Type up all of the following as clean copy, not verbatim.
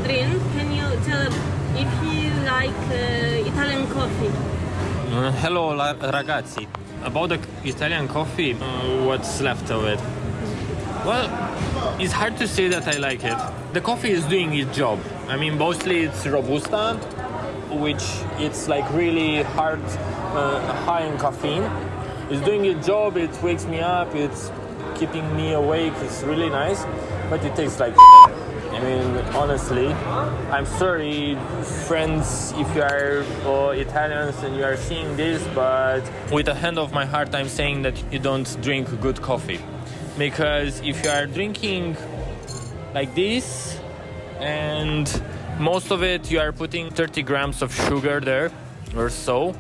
Codrin. Can you tell if you like Italian coffee? Hello ragazzi. About the Italian coffee, what's left of it? Well, it's hard to say that I like it. The coffee is doing its job. I mean, mostly it's Robusta, which it's like really hard, high in caffeine. It's doing its job, it wakes me up, it's keeping me awake, it's really nice, but it tastes like I mean, honestly, I'm sorry, friends, if you are Italians and you are seeing this, but with the hand of my heart, I'm saying that you don't drink good coffee. Because if you are drinking like this, and most of it, you are putting 30 grams of sugar there or so,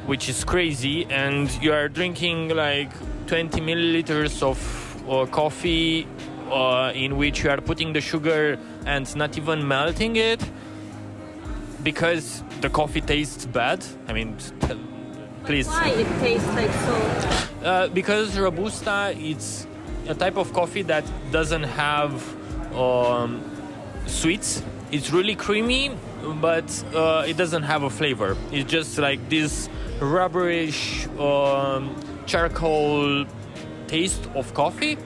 which is crazy, and you are drinking like 20 milliliters of coffee in which you are putting the sugar and not even melting it because the coffee tastes bad. I mean, please. Why it tastes like so? Because Robusta, it's a type of coffee that doesn't have sweets. It's really creamy, but it doesn't have a flavor. It's just like this rubberish charcoal taste of coffee,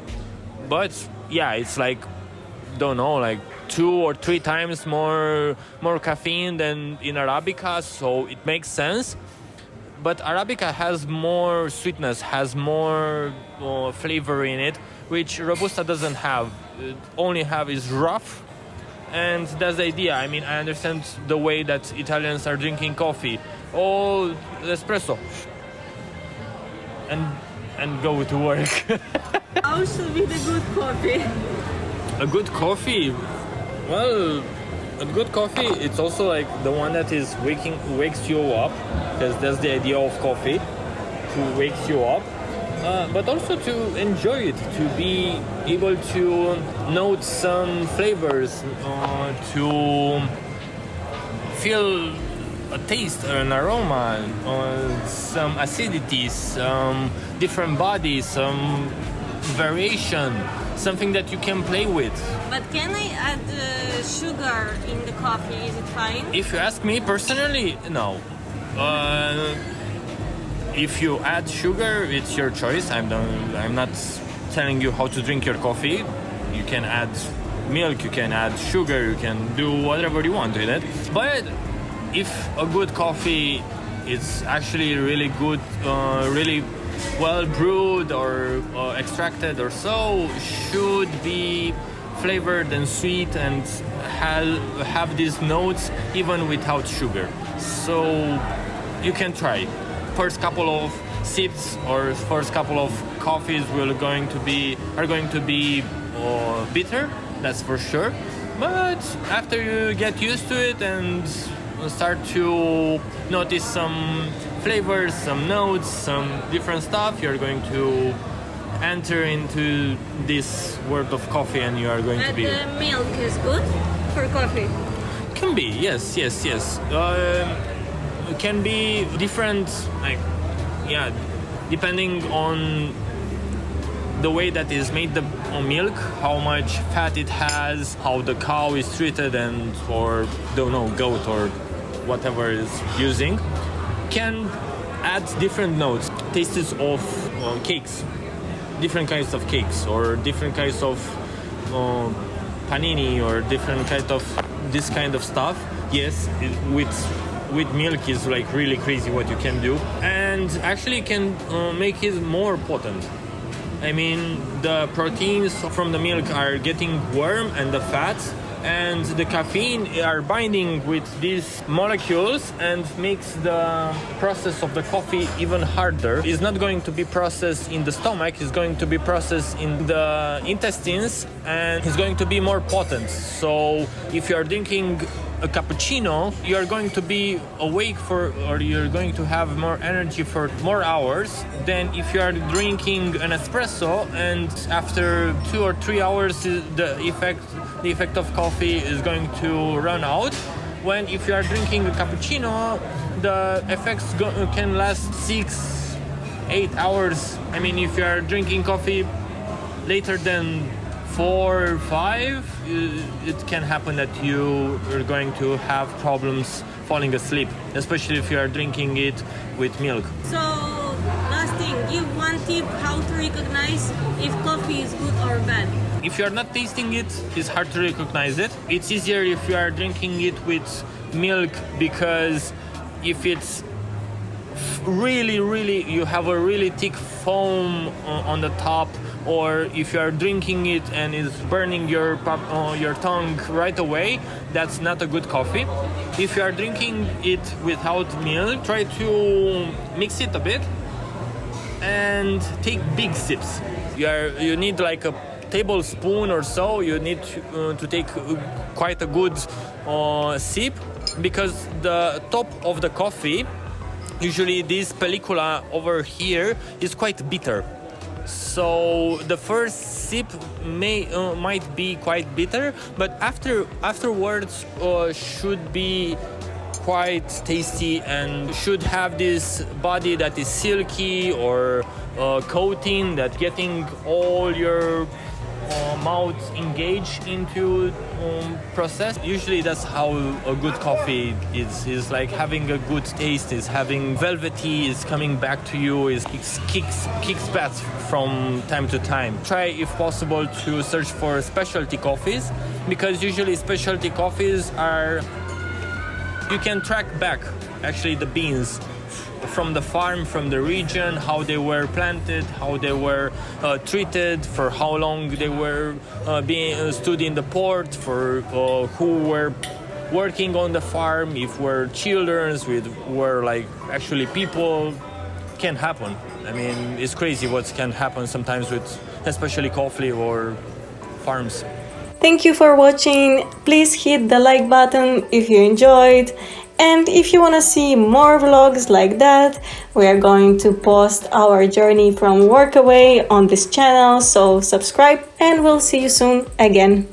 but yeah, it's like, don't know, like 2 or 3 times more caffeine than in Arabica, so it makes sense. But Arabica has more sweetness, has more flavor in it, which Robusta doesn't have. It only have is rough, and that's the idea. I mean, I understand the way that Italians are drinking coffee. Oh, espresso. And go to work. How should be the good coffee? A good coffee? Well, a good coffee, it's also like the one that is wakes you up, because that's the idea of coffee, to wake you up, but also to enjoy it, to be able to note some flavors, to feel a taste, an aroma, some acidity, some different bodies, some variation, something that you can play with. But can I add sugar in the coffee? Is it fine? If you ask me personally, no. If you add sugar, it's your choice. I'm not telling you how to drink your coffee. You can add milk, you can add sugar, you can do whatever you want with it. But if a good coffee is actually really good, really well brewed or extracted or so, should be flavored and sweet and have these notes even without sugar. So you can try. First couple of sips or first couple of coffees are going to be bitter, that's for sure. But after you get used to it and start to notice some flavors, some notes, some different stuff, you're going to enter into this world of coffee, and you are going to be... And milk is good for coffee? Can be, yes. It can be different, like, yeah, depending on the way that is made the milk, how much fat it has, how the cow is treated, and or don't know, goat or whatever is using, can add different notes, tastes of cakes, different kinds of cakes, or different kinds of panini, or different kind of this kind of stuff. Yes, with milk is like really crazy what you can do, and actually can make it more potent. I mean, the proteins from the milk are getting warm, and the fats and the caffeine are binding with these molecules and makes the process of the coffee even harder. It's not going to be processed in the stomach, it's going to be processed in the intestines, and it's going to be more potent. So if you are drinking a cappuccino, you're going to be awake or you're going to have more energy for more hours than if you are drinking an espresso, and after 2 or 3 hours the effect of coffee is going to run out. When if you are drinking a cappuccino, the effects can last 6-8 hours. I mean, if you are drinking coffee later than 4 or 5, it can happen that you are going to have problems falling asleep, especially if you are drinking it with milk. So, last thing, give one tip how to recognize if coffee is good or bad. If you are not tasting it, it's hard to recognize it. It's easier if you are drinking it with milk, because if it's really you have a really thick foam on the top, or if you are drinking it and it's burning your tongue right away, that's not a good coffee. If you are drinking it without milk, try to mix it a bit and take big sips. You need like a tablespoon or so. You need to take quite a good sip, because the top of the coffee, usually this pellicula over here, is quite bitter. So the first sip might be quite bitter, but afterwards should be quite tasty and should have this body that is silky, or coating that getting all your mouth engaged into process. Usually that's how a good coffee is like having a good taste, is having velvety, is coming back to you, it kicks back from time to time. Try, if possible, to search for specialty coffees, because usually specialty coffees are, you can track back actually the beans from the farm, from the region, how they were planted, how they were treated, for how long they were being stood in the port, for who were working on the farm, if were children, were like actually people. Can happen. I mean, it's crazy what can happen sometimes with especially coffee or farms. Thank you for watching. Please hit the like button if you enjoyed. And if you want to see more vlogs like that, we are going to post our journey from work away on this channel. So subscribe, and we'll see you soon again.